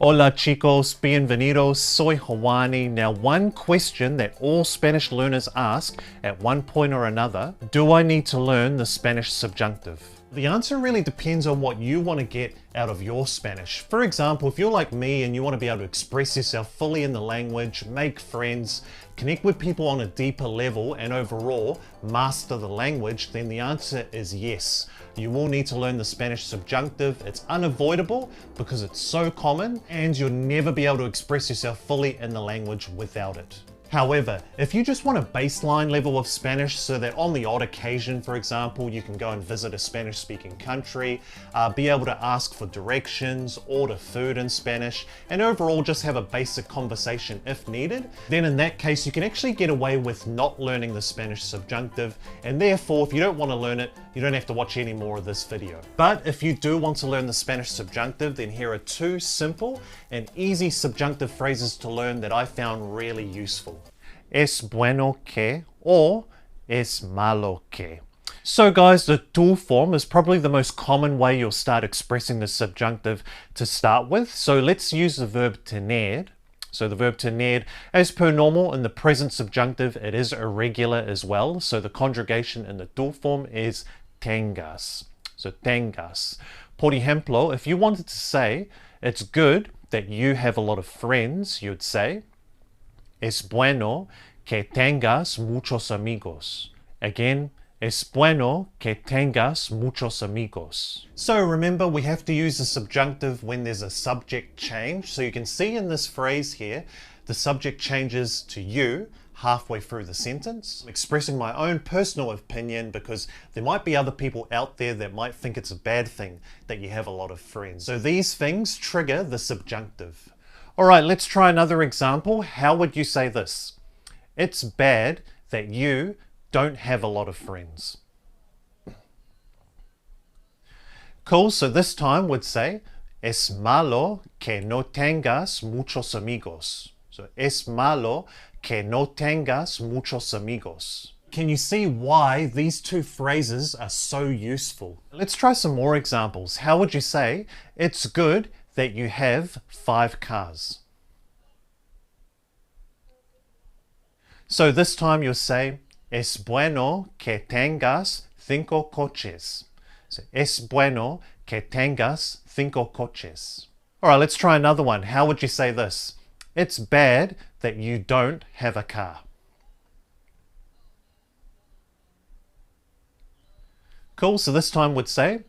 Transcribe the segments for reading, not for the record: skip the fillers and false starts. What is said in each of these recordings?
Hola chicos, bienvenidos, soy Hawani. Now, one question that all Spanish learners ask at one point or another, do I need to learn the Spanish subjunctive? The answer really depends on what you want to get out of your Spanish. For example, if you're like me and you want to be able to express yourself fully in the language, make friends, connect with people on a deeper level, and overall master the language, then the answer is yes. You will need to learn the Spanish subjunctive. It's unavoidable because it's so common and you'll never be able to express yourself fully in the language without it. However, if you just want a baseline level of Spanish so that on the odd occasion, for example, you can go and visit a Spanish-speaking country, be able to ask for directions, order food in Spanish, and overall just have a basic conversation if needed, then in that case you can actually get away with not learning the Spanish subjunctive, and therefore if you don't want to learn it, you don't have to watch any more of this video. But if you do want to learn the Spanish subjunctive, then here are two simple and easy subjunctive phrases to learn that I found really useful. Es bueno que or es malo que. So guys, the tú form is probably the most common way you'll start expressing the subjunctive to start with. So let's use the verb tener. So the verb tener, as per normal in the present subjunctive, it is irregular as well. So the conjugation in the tú form is tengas. So tengas. Por ejemplo, if you wanted to say, it's good that you have a lot of friends, you'd say, es bueno que tengas muchos amigos. Again, es bueno que tengas muchos amigos. So remember, we have to use the subjunctive when there's a subject change. So you can see in this phrase here, the subject changes to you halfway through the sentence. I'm expressing my own personal opinion because there might be other people out there that might think it's a bad thing that you have a lot of friends. So these things trigger the subjunctive. All right, let's try another example. How would you say this? It's bad that you don't have a lot of friends. Cool, so this time we'd say, es malo que no tengas muchos amigos. So, es malo que no tengas muchos amigos. Can you see why these two phrases are so useful? Let's try some more examples. How would you say, it's good that you have 5 cars? So this time you'll say, es bueno que tengas 5 coches. So, es bueno que tengas 5 coches. All right, let's try another one. How would you say this? It's bad that you don't have a car. Cool, so this time we'd say,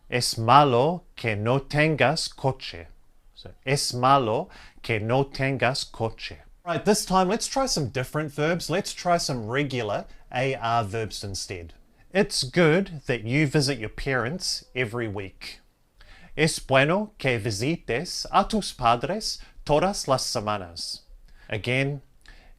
es malo que no tengas coche. So, es malo que no tengas coche. Right, this time let's try some different verbs. Let's try some regular AR verbs instead. It's good that you visit your parents every week. Es bueno que visites a tus padres todas las semanas. Again,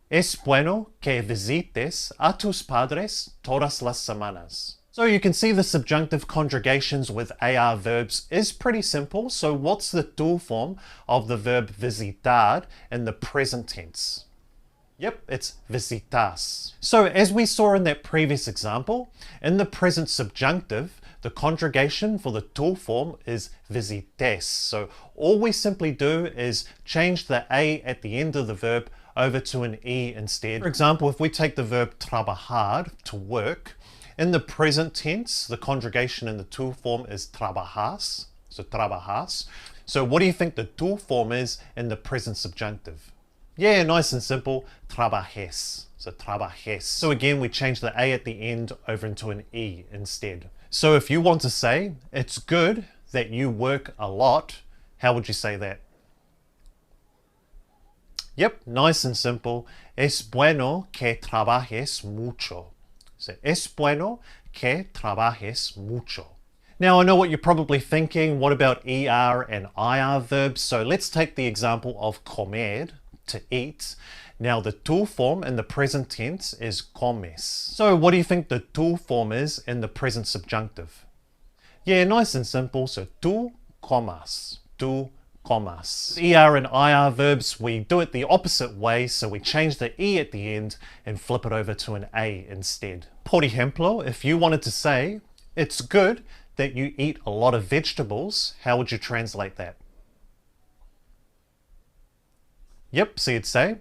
es bueno que visites a tus padres todas las semanas. So you can see the subjunctive conjugations with AR verbs is pretty simple. So what's the tú form of the verb visitar in the present tense? Yep, it's visitas. So as we saw in that previous example, in the present subjunctive, the conjugation for the tú form is visites. So all we simply do is change the A at the end of the verb over to an E instead. For example, if we take the verb trabajar, to work, in the present tense, the conjugation in the tú form is trabajas. So trabajas. So what do you think the tú form is in the present subjunctive? Yeah, nice and simple, trabajes. So trabajes. So again, we change the A at the end over into an E instead. So if you want to say, it's good that you work a lot, how would you say that? Yep, nice and simple. Es bueno que trabajes mucho. So, es bueno que trabajes mucho. Now, I know what you're probably thinking. What about ER and IR verbs? So let's take the example of comer, to eat. Now, the tú form in the present tense is comes. So what do you think the tú form is in the present subjunctive? Yeah, nice and simple. So, tú comas. Tú comas. ER and IR verbs, we do it the opposite way, so we change the E at the end and flip it over to an A instead. Por ejemplo, if you wanted to say, it's good that you eat a lot of vegetables, how would you translate that? Yep, so you'd say,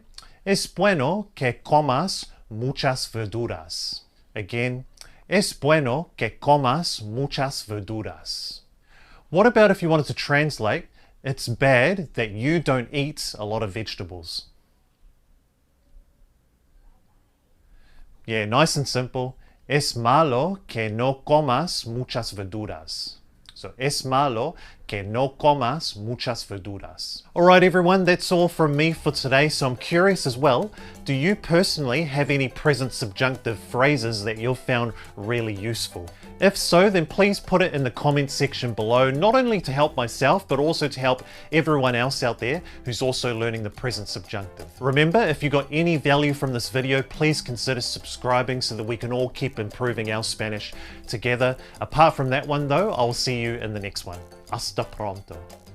es bueno que comas muchas verduras. Again, es bueno que comas muchas verduras. What about if you wanted to translate, it's bad that you don't eat a lot of vegetables? Yeah, nice and simple. Es malo que no comas muchas verduras. So, es malo que no comas muchas verduras. Alright everyone, that's all from me for today. So I'm curious as well, do you personally have any present subjunctive phrases that you've found really useful? If so, then please put it in the comment section below, not only to help myself, but also to help everyone else out there who's also learning the present subjunctive. Remember, if you got any value from this video, please consider subscribing so that we can all keep improving our Spanish together. Apart from that one though, I'll see you in the next one. Hasta pronto.